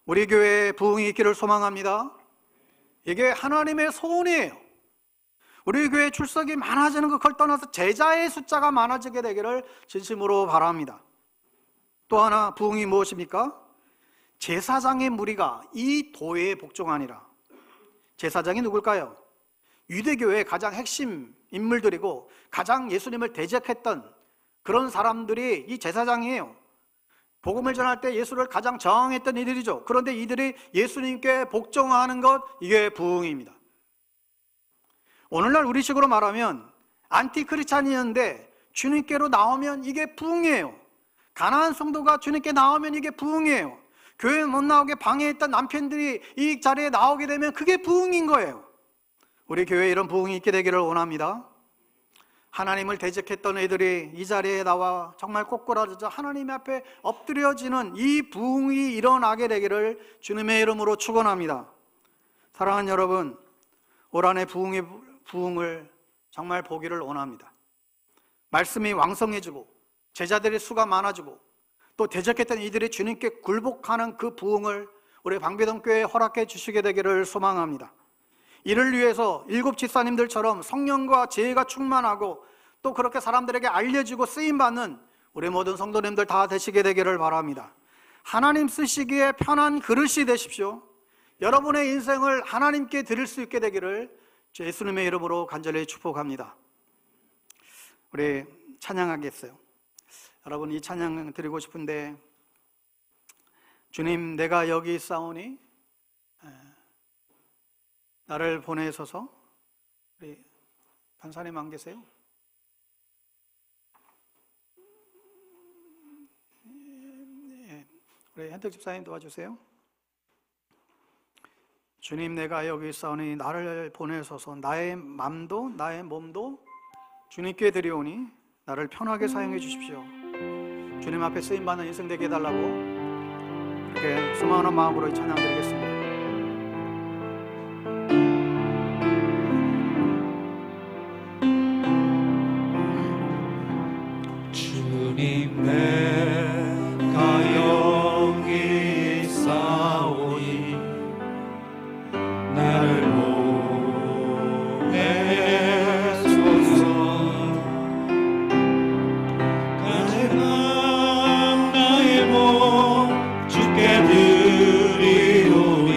우리 교회에 부흥이 있기를 소망합니다. 이게 하나님의 소원이에요. 우리 교회 출석이 많아지는 것을 떠나서 제자의 숫자가 많아지게 되기를 진심으로 바랍니다. 또 하나 부흥이 무엇입니까? 제사장의 무리가 이 도에 복종하니라. 제사장이 누굴까요? 유대교회의 가장 핵심 인물들이고 가장 예수님을 대적했던 그런 사람들이 이 제사장이에요. 복음을 전할 때 예수를 가장 저항했던 이들이죠. 그런데 이들이 예수님께 복종하는 것, 이게 부흥입니다. 오늘날 우리식으로 말하면 안티크리스찬이었는데 주님께로 나오면 이게 부흥이에요. 가난한 성도가 주님께 나오면 이게 부흥이에요. 교회 못 나오게 방해했던 남편들이 이 자리에 나오게 되면 그게 부흥인 거예요. 우리 교회에 이런 부흥이 있게 되기를 원합니다. 하나님을 대적했던 애들이 이 자리에 나와 정말 꼬꾸라져서 하나님 앞에 엎드려지는 이 부흥이 일어나게 되기를 주님의 이름으로 축원합니다. 사랑하는 여러분, 올 한해 부흥을 정말 보기를 원합니다. 말씀이 왕성해지고 제자들의 수가 많아지고 또 대적했던 이들이 주님께 굴복하는 그 부흥을 우리 방배동교회에 허락해 주시게 되기를 소망합니다. 이를 위해서 일곱 집사님들처럼 성령과 지혜가 충만하고 또 그렇게 사람들에게 알려지고 쓰임받는 우리 모든 성도님들 다 되시게 되기를 바랍니다. 하나님 쓰시기에 편한 그릇이 되십시오. 여러분의 인생을 하나님께 드릴 수 있게 되기를 주 예수님의 이름으로 간절히 축복합니다. 우리 찬양하겠어요. 여러분, 이 찬양 드리고 싶은데, 주님 내가 여기 있사오니 나를 보내소서. 우리 간사님 안 계세요? 우리 현택 집사님 도와주세요. 주님 내가 여기 있사오니 나를 보내소서. 나의 맘도 나의 몸도 주님께 드리오니 나를 편하게 사용해 주십시오. 주님 앞에 쓰임받는 인생 되게 해달라고 이렇게 수많은 마음으로 이 찬양 드리겠습니다. 주님 내가 여기 있사오니 나를 보내소서. 나의 맘 나의 몸 주께 드리오니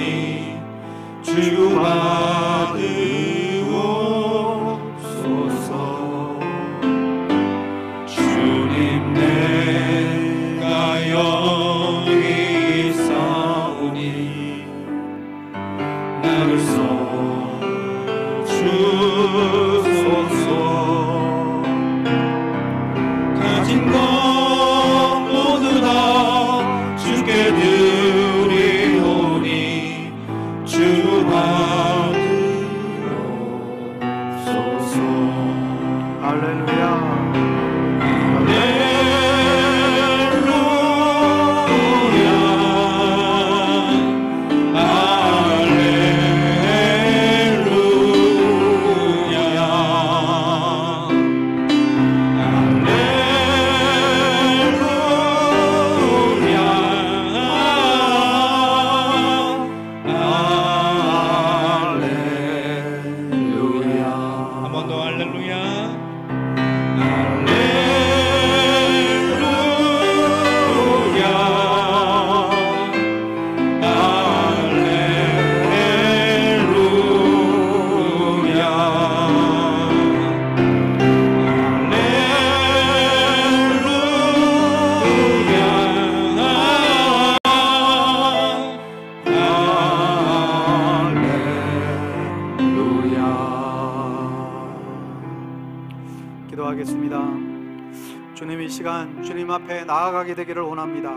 이 시간 주님 앞에 나아가게 되기를 원합니다.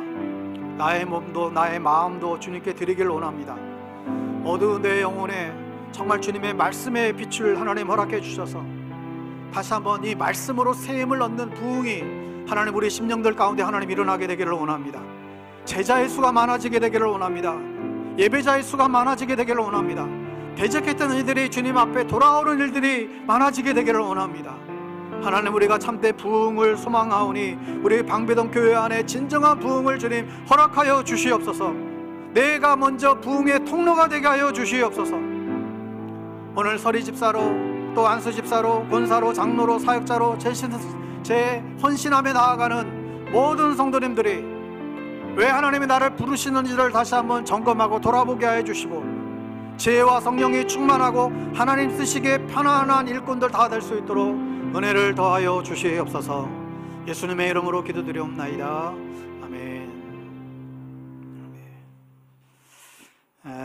나의 몸도 나의 마음도 주님께 드리기를 원합니다. 어두운 내 영혼에 정말 주님의 말씀의 빛을 하나님 허락해 주셔서 다시 한번 이 말씀으로 새 힘을 얻는 부흥이 하나님 우리 심령들 가운데 하나님 일어나게 되기를 원합니다. 제자의 수가 많아지게 되기를 원합니다. 예배자의 수가 많아지게 되기를 원합니다. 대적했던 일들이 주님 앞에 돌아오는 일들이 많아지게 되기를 원합니다. 하나님, 우리가 참되 부흥을 소망하오니 우리 방배동 교회 안에 진정한 부흥을 주님 허락하여 주시옵소서. 내가 먼저 부흥의 통로가 되게 하여 주시옵소서. 오늘 서리 집사로 또 안수 집사로 권사로 장로로 사역자로 제 헌신함에 나아가는 모든 성도님들이 왜 하나님이 나를 부르시는지를 다시 한번 점검하고 돌아보게 하여 주시고, 지혜와 성령이 충만하고 하나님 쓰시기에 편안한 일꾼들 다 될 수 있도록 은혜를 더하여 주시옵소서. 예수님의 이름으로 기도드리옵나이다. 아멘.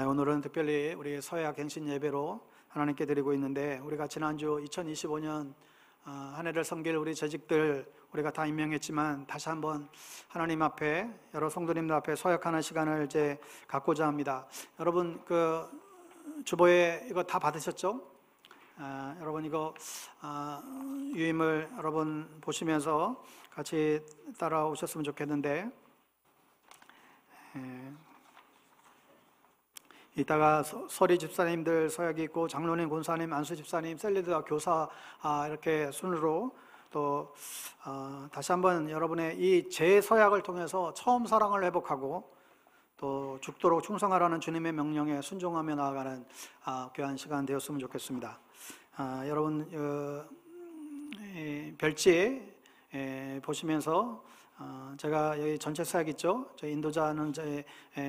오늘은 특별히 우리 서약 갱신 예배로 하나님께 드리고 있는데, 우리가 지난주 2025년 한 해를 섬길 우리 재직들 우리가 다 임명했지만 다시 한번 하나님 앞에, 여러 성도님들 앞에 서약하는 시간을 이제 갖고자 합니다. 여러분 주보에 이거 다 받으셨죠? 여러분 이거 유임을 여러분 보시면서 같이 따라오셨으면 좋겠는데, 이따가 서리 집사님들 서약이 있고 장로님, 권사님, 안수 집사님, 셀리드와 교사 이렇게 순으로 또 다시 한번 여러분의 이 재서약을 통해서 처음 사랑을 회복하고 또 죽도록 충성하라는 주님의 명령에 순종하며 나아가는 귀한 시간 되었으면 좋겠습니다. 여러분 별지 보시면서 제가 여기 전체 서약 있죠? 저희 인도자는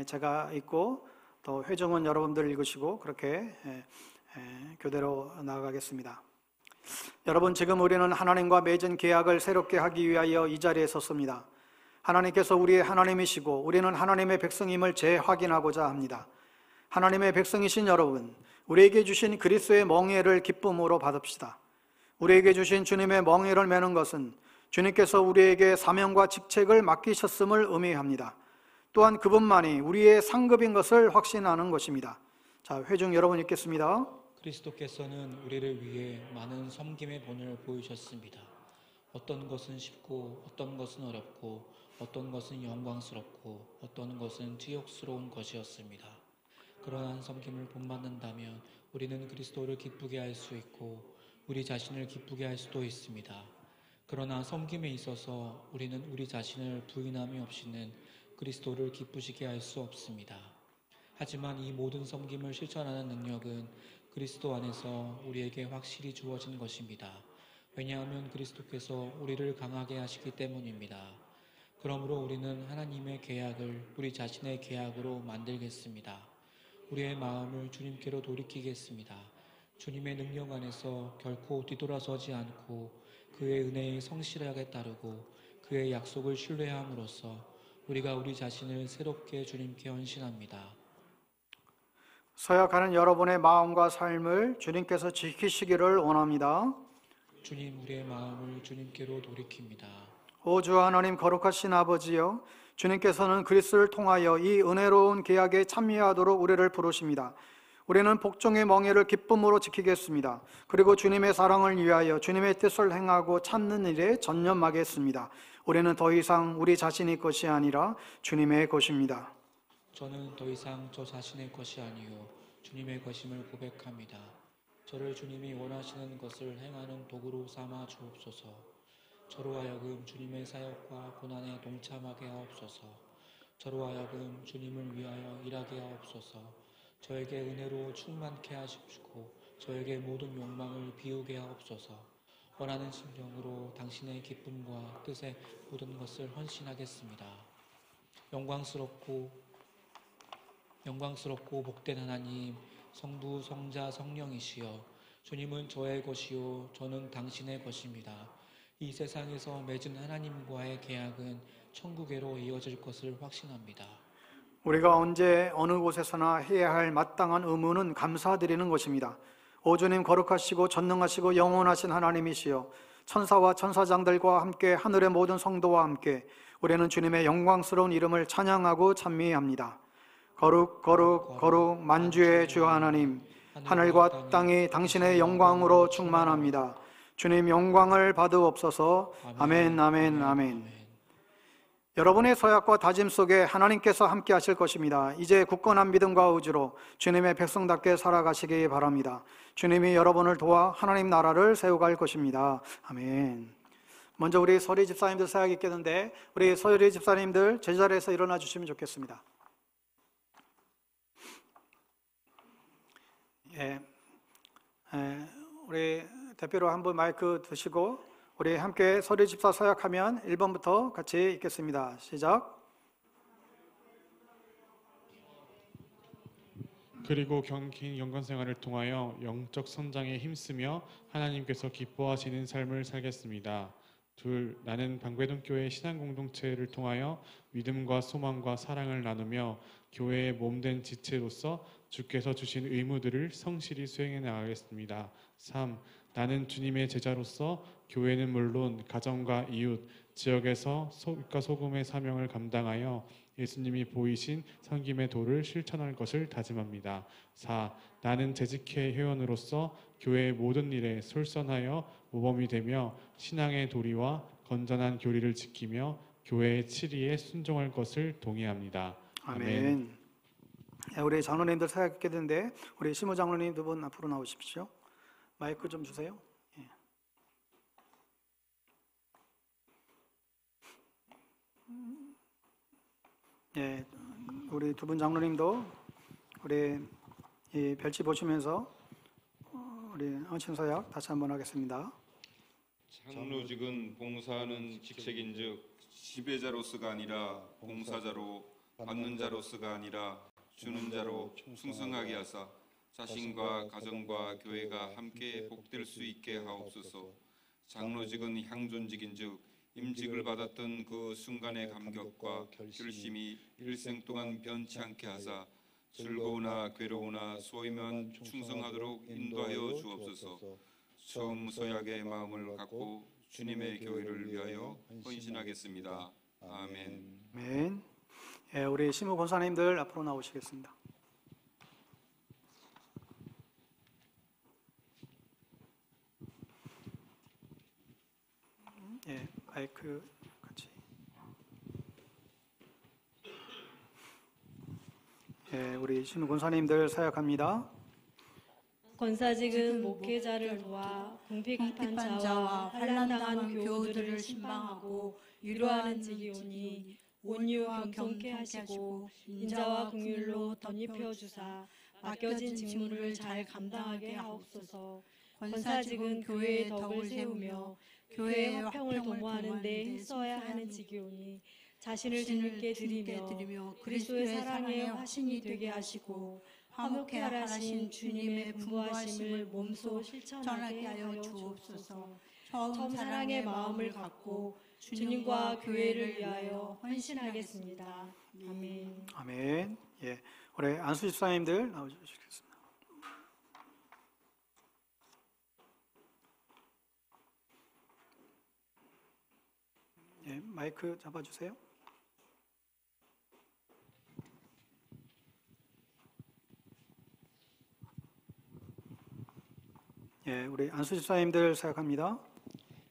제가 있고 또 회중은 여러분들 읽으시고 그렇게 교대로 나아가겠습니다. 여러분, 지금 우리는 하나님과 맺은 계약을 새롭게 하기 위하여 이 자리에 섰습니다. 하나님께서 우리의 하나님이시고 우리는 하나님의 백성임을 재확인하고자 합니다. 하나님의 백성이신 여러분, 우리에게 주신 그리스도의 멍에를 기쁨으로 받읍시다. 우리에게 주신 주님의 멍에를 매는 것은 주님께서 우리에게 사명과 직책을 맡기셨음을 의미합니다. 또한 그분만이 우리의 상급인 것을 확신하는 것입니다. 자, 회중 여러분 읽겠습니다. 그리스도께서는 우리를 위해 많은 섬김의 본을 보이셨습니다. 어떤 것은 쉽고 어떤 것은 어렵고 어떤 것은 영광스럽고 어떤 것은 지옥스러운 것이었습니다. 그러한 섬김을 본받는다면 우리는 그리스도를 기쁘게 할 수 있고 우리 자신을 기쁘게 할 수도 있습니다. 그러나 섬김에 있어서 우리는 우리 자신을 부인함이 없이는 그리스도를 기쁘시게 할 수 없습니다. 하지만 이 모든 섬김을 실천하는 능력은 그리스도 안에서 우리에게 확실히 주어진 것입니다. 왜냐하면 그리스도께서 우리를 강하게 하시기 때문입니다. 그러므로 우리는 하나님의 계약을 우리 자신의 계약으로 만들겠습니다. 우리의 마음을 주님께로 돌이키겠습니다. 주님의 능력 안에서 결코 뒤돌아서지 않고 그의 은혜에 성실하게 따르고 그의 약속을 신뢰함으로써 우리가 우리 자신을 새롭게 주님께 헌신합니다. 서약하는 여러분의 마음과 삶을 주님께서 지키시기를 원합니다. 주님, 우리의 마음을 주님께로 돌이킵니다. 오 주 하나님, 거룩하신 아버지여, 주님께서는 그리스도를 통하여 이 은혜로운 계약에 참여하도록 우리를 부르십니다. 우리는 복종의 멍에를 기쁨으로 지키겠습니다. 그리고 주님의 사랑을 위하여 주님의 뜻을 행하고 찾는 일에 전념하겠습니다. 우리는 더 이상 우리 자신의 것이 아니라 주님의 것입니다. 저는 더 이상 저 자신의 것이 아니요 주님의 것임을 고백합니다. 저를 주님이 원하시는 것을 행하는 도구로 삼아 주옵소서. 저로 하여금 주님의 사역과 고난에 동참하게 하옵소서. 저로 하여금 주님을 위하여 일하게 하옵소서. 저에게 은혜로 충만케 하십시고 저에게 모든 욕망을 비우게 하옵소서. 원하는 심령으로 당신의 기쁨과 뜻에 모든 것을 헌신하겠습니다. 영광스럽고 복된 하나님, 성부, 성자, 성령이시여, 주님은 저의 것이요 저는 당신의 것입니다. 이 세상에서 맺은 하나님과의 계약은 천국에로 이어질 것을 확신합니다. 우리가 언제 어느 곳에서나 해야 할 마땅한 의무는 감사드리는 것입니다. 오 주님, 거룩하시고 전능하시고 영원하신 하나님이시여, 천사와 천사장들과 함께 하늘의 모든 성도와 함께 우리는 주님의 영광스러운 이름을 찬양하고 찬미합니다. 거룩 거룩 거룩 만주의 주 하나님, 하늘과 땅이 당신의 영광으로 충만합니다. 주님 영광을 받으옵소서. 아멘 아멘 아멘. 여러분의 서약과 다짐 속에 하나님께서 함께 하실 것입니다. 이제 굳건한 믿음과 의지로 주님의 백성답게 살아가시기 바랍니다. 주님이 여러분을 도와 하나님 나라를 세워갈 것입니다. 아멘. 먼저 우리 서리 집사님들 서약 있겠는데 우리 서리 집사님들 제자리에서 일어나 주시면 좋겠습니다. 우리 대표로 한번 마이크 드시고 우리 함께 서리 집사 서약하면 1번부터 같이 읽겠습니다. 시작. 그리고 긴 연관 생활을 통하여 영적 성장에 힘쓰며 하나님께서 기뻐하시는 삶을 살겠습니다. 둘, 나는 방배동 교회 신앙 공동체를 통하여 믿음과 소망과 사랑을 나누며 교회의 몸된 지체로서 주께서 주신 의무들을 성실히 수행해 나가겠습니다. 3. 나는 주님의 제자로서 교회는 물론 가정과 이웃, 지역에서 빛과 소금의 사명을 감당하여 예수님이 보이신 섬김의 도를 실천할 것을 다짐합니다. 4. 나는 재직회 회원으로서 교회의 모든 일에 솔선하여 모범이 되며 신앙의 도리와 건전한 교리를 지키며 교회의 치리에 순종할 것을 동의합니다. 아멘. 우리 장로님들 서약하게 되는데 우리 시무 장로님 두 분 앞으로 나오십시오. 마이크 좀 주세요. 예, 우리 두 분 장로님도 우리 이 별치 보시면서 우리 헌신서약 다시 한번 하겠습니다. 장로직은 봉사하는 직책인즉 지배자로서가 아니라 봉사자로, 받는 자로서가 아니라 주는 자로 충성하게 하사 자신과 가정과 교회가 함께 복될 수 있게 하옵소서. 장로직은 향존직인즉 임직을 받았던 그 순간의 감격과 결심이 일생 동안 변치 않게 하사 즐거우나 괴로우나 소임한 충성하도록 인도하여 주옵소서. 처음 서약의 마음을 갖고 주님의 교회를 위하여 헌신하겠습니다. 아멘. 아멘. 예, 우리 시무 권사님들 앞으로 나오시겠습니다. 예, 마이크 같이. 예, 우리 시무 권사님들 서약합니다. 권사직은 목회자를 도와 궁핍한 자와 환난당한 교우들을 신방하고 위로하는 직이오니 온유와 경통케 하시고 인자와 긍휼로 덧입혀 주사 맡겨진 직무를 잘 감당하게 하옵소서. 권사직은 교회의 덕을 세우며 교회의 화평을 도모하는 데 힘써야 하는 직이오니 자신을 주님께 드리며 그리스도의 사랑의 화신이 되게 하시고 화목케 하신 주님의 분부하심을 몸소 실천하게 하여 주옵소서. 처음 사랑의 마음을 갖고 주님과 교회를 위하여 헌신하겠습니다. 아멘. 아멘. 예, 우리 안수 집사님들 나오시겠습니다. 예, 마이크 잡아주세요. 예, 우리 안수 집사님들 생각합니다.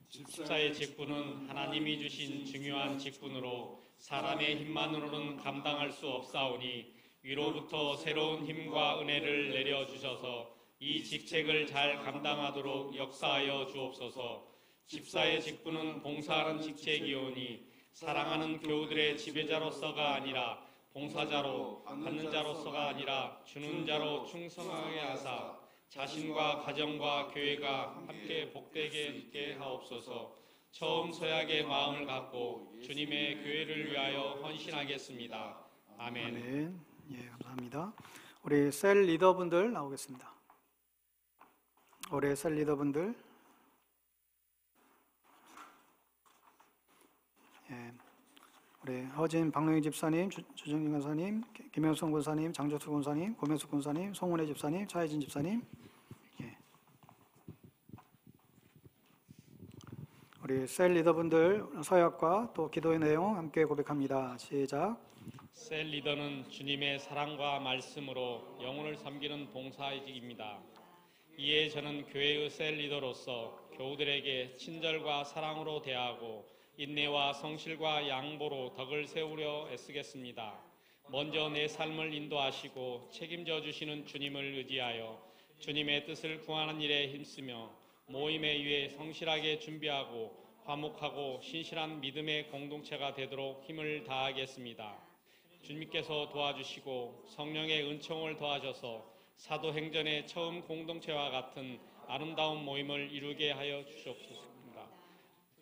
집사의 직분은 하나님이 주신 중요한 직분으로 사람의 힘만으로는 감당할 수 없사오니 위로부터 새로운 힘과 은혜를 내려주셔서 이 직책을 잘 감당하도록 역사하여 주옵소서. 집사의 직분은 봉사하는 직책이오니 사랑하는 교우들의 지배자로서가 아니라 봉사자로, 받는 자로서가 아니라 주는 자로 충성하게 하사 자신과 가정과 교회가 함께 복되게 하옵소서. 처음 서약의 마음을 갖고 주님의 교회를 위하여 헌신하겠습니다. 아멘. 아멘. 예, 감사합니다. 우리 셀 리더분들 나오겠습니다. 올해 셀 리더분들. 예, 우리 허진 박명희 집사님, 주정진 권사님, 김영성 권사님, 장조수 권사님, 고명숙 권사님, 송은혜 집사님, 차혜진 집사님. 예. 우리 셀 리더분들 서약과 또 기도의 내용 함께 고백합니다. 시작. 셀 리더는 주님의 사랑과 말씀으로 영혼을 섬기는 봉사직입니다. 이에 저는 교회의 셀 리더로서 교우들에게 친절과 사랑으로 대하고 인내와 성실과 양보로 덕을 세우려 애쓰겠습니다. 먼저 내 삶을 인도하시고 책임져 주시는 주님을 의지하여 주님의 뜻을 구하는 일에 힘쓰며 모임에 위해 성실하게 준비하고 화목하고 신실한 믿음의 공동체가 되도록 힘을 다하겠습니다. 주님께서 도와주시고 성령의 은총을 더하셔서 사도행전의 처음 공동체와 같은 아름다운 모임을 이루게 하여 주시옵소서.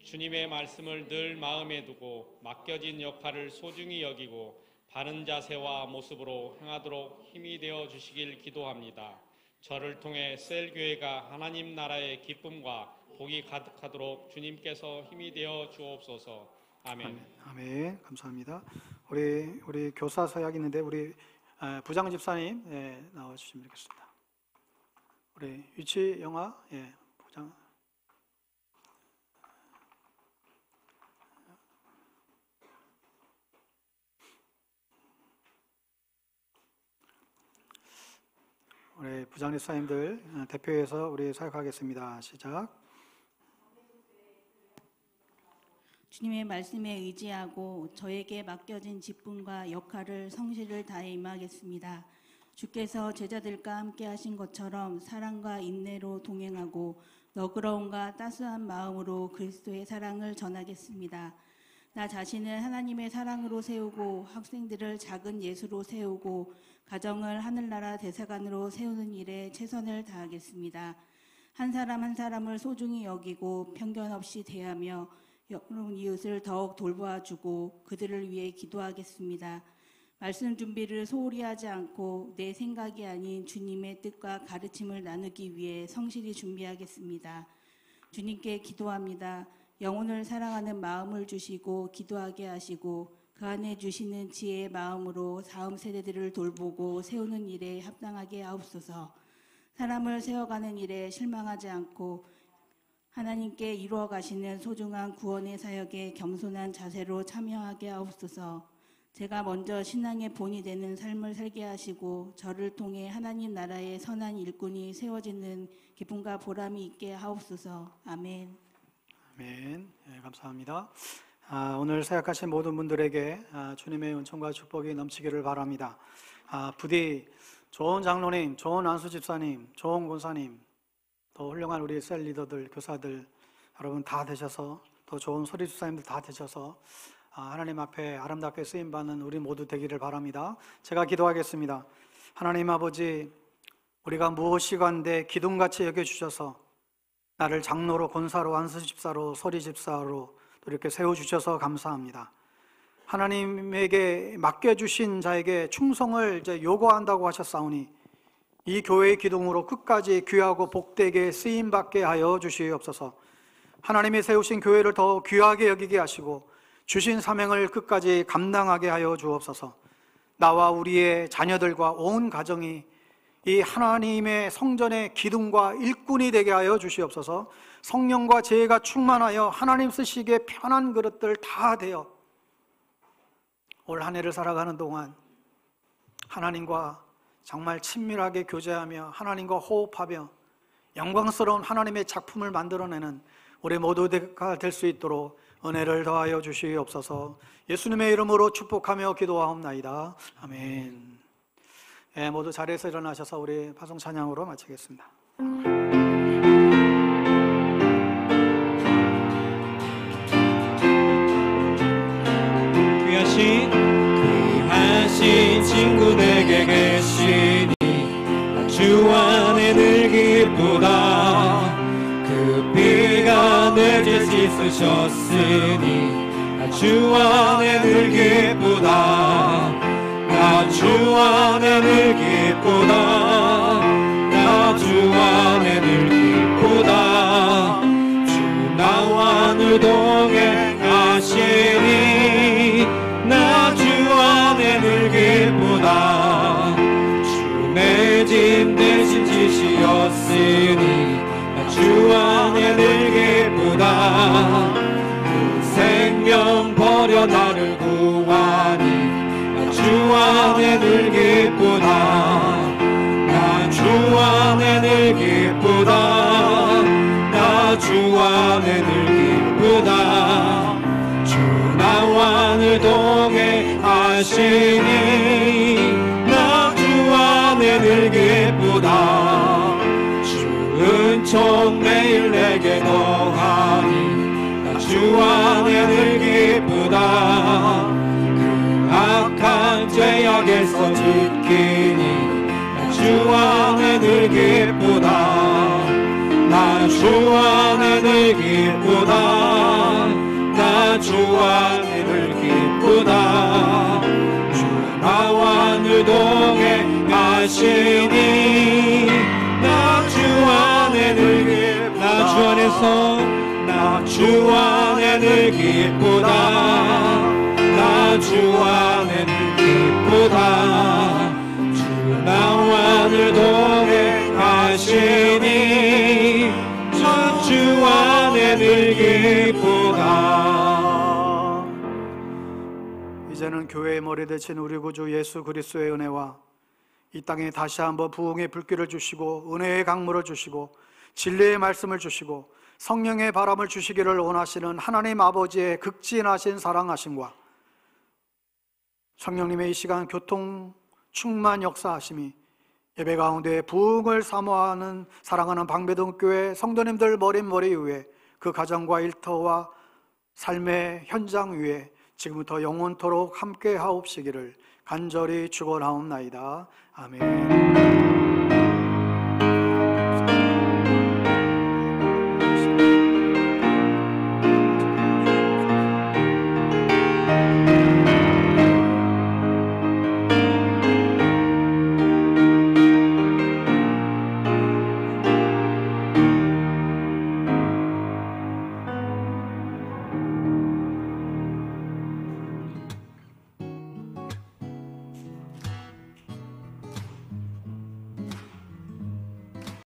주님의 말씀을 늘 마음에 두고 맡겨진 역할을 소중히 여기고 바른 자세와 모습으로 행하도록 힘이 되어 주시길 기도합니다. 저를 통해 셀교회가 하나님 나라의 기쁨과 복이 가득하도록 주님께서 힘이 되어 주옵소서. 아멘. 아멘. 감사합니다. 우리 교사 서약이 있는데 우리 부장 집사님 나와주시면 좋겠습니다. 우리 유치 영화 부장. 우리 부장 집사님들 대표해서 우리 사역하겠습니다. 시작. 주님의 말씀에 의지하고 저에게 맡겨진 직분과 역할을 성실을 다해 임하겠습니다. 주께서 제자들과 함께 하신 것처럼 사랑과 인내로 동행하고 너그러움과 따스한 마음으로 그리스도의 사랑을 전하겠습니다. 나 자신을 하나님의 사랑으로 세우고 학생들을 작은 예수로 세우고 가정을 하늘나라 대사관으로 세우는 일에 최선을 다하겠습니다. 한 사람 한 사람을 소중히 여기고 편견 없이 대하며 여러분 이웃을 더욱 돌보아주고 그들을 위해 기도하겠습니다. 말씀 준비를 소홀히 하지 않고 내 생각이 아닌 주님의 뜻과 가르침을 나누기 위해 성실히 준비하겠습니다. 주님께 기도합니다. 영혼을 사랑하는 마음을 주시고 기도하게 하시고 그 안에 주시는 지혜의 마음으로 다음 세대들을 돌보고 세우는 일에 합당하게 하옵소서. 사람을 세워가는 일에 실망하지 않고 하나님께 이루어 가시는 소중한 구원의 사역에 겸손한 자세로 참여하게 하옵소서. 제가 먼저 신앙의 본이 되는 삶을 살게 하시고 저를 통해 하나님 나라의 선한 일꾼이 세워지는 기쁨과 보람이 있게 하옵소서. 아멘. 아멘. 감사합니다. 오늘 사역하신 모든 분들에게 주님의 은총과 축복이 넘치기를 바랍니다. 부디 좋은 장로님, 좋은 안수 집사님, 좋은 권사님, 또 훌륭한 우리 셀 리더들, 교사들 여러분 다 되셔서 또 좋은 소리 집사님들 다 되셔서 하나님 앞에 아름답게 쓰임받는 우리 모두 되기를 바랍니다. 제가 기도하겠습니다. 하나님 아버지, 우리가 무엇이건대 기둥같이 여겨주셔서 나를 장로로, 권사로, 안수 집사로, 소리 집사로 또 이렇게 세워주셔서 감사합니다. 하나님에게 맡겨주신 자에게 충성을 이제 요구한다고 하셨사오니 이 교회의 기둥으로 끝까지 귀하고 복되게 쓰임받게 하여 주시옵소서. 하나님이 세우신 교회를 더 귀하게 여기게 하시고 주신 사명을 끝까지 감당하게 하여 주옵소서. 나와 우리의 자녀들과 온 가정이 이 하나님의 성전의 기둥과 일꾼이 되게 하여 주시옵소서. 성령과 지혜가 충만하여 하나님 쓰시기에 편한 그릇들 다 되어 올 한 해를 살아가는 동안 하나님과 정말 친밀하게 교제하며 하나님과 호흡하며 영광스러운 하나님의 작품을 만들어내는 우리 모두가 될 수 있도록 은혜를 더하여 주시옵소서. 예수님의 이름으로 축복하며 기도하옵나이다. 아멘. 모두 자리에서 일어나셔서 우리 파송 찬양으로 마치겠습니다. 귀하신 친구 내게 계시니 주 안에 늘 기쁘다. 그 피가 내 죄 씻으셨으니 주 안에 늘 기쁘다. 나 주 안에 늘 기쁘다. 나 주 안에 늘 기쁘다. 주 나와 늘 동행하시니 나 주 안에 늘 기쁘다. 주 내 짐 대신 지시었으니 나 주 안에 늘 기쁘다. 안에 늘 기쁘다 나 주 안에 늘 기쁘다 나 주 안에 늘 기쁘다 주 나와 늘 동행하시니 나 주 안에 늘 기쁘다 주 은총 매일 내게 더하니 나 주 안에 늘 기쁘다 그 악한 죄악에서 지키니 나 주 안에 늘 기쁘다 나 주 안에 늘 기쁘다 나 주 안에 늘 기쁘다 주 나와 늘 동행하시니 나 주 안에 늘 기쁘다 나 주 안에서 나 주 안에 늘 기쁘다 나 주 안에 늘 기쁘다 주 나와 늘 동행하시니 나 주 안에 늘 기쁘다. 이제는 교회의 머리 대신 우리 구주 예수 그리스도의 은혜와 이 땅에 다시 한번 부흥의 불길을 주시고 은혜의 강물을 주시고 진리의 말씀을 주시고 성령의 바람을 주시기를 원하시는 하나님 아버지의 극진하신 사랑하심과 성령님의 이 시간 교통 충만 역사하심이 예배 가운데 부흥을 사모하는 사랑하는 방배동교회 성도님들 머릿머리 위에 그 가정과 일터와 삶의 현장 위에 지금부터 영원토록 함께 하옵시기를 간절히 축원하옵나이다. 아멘.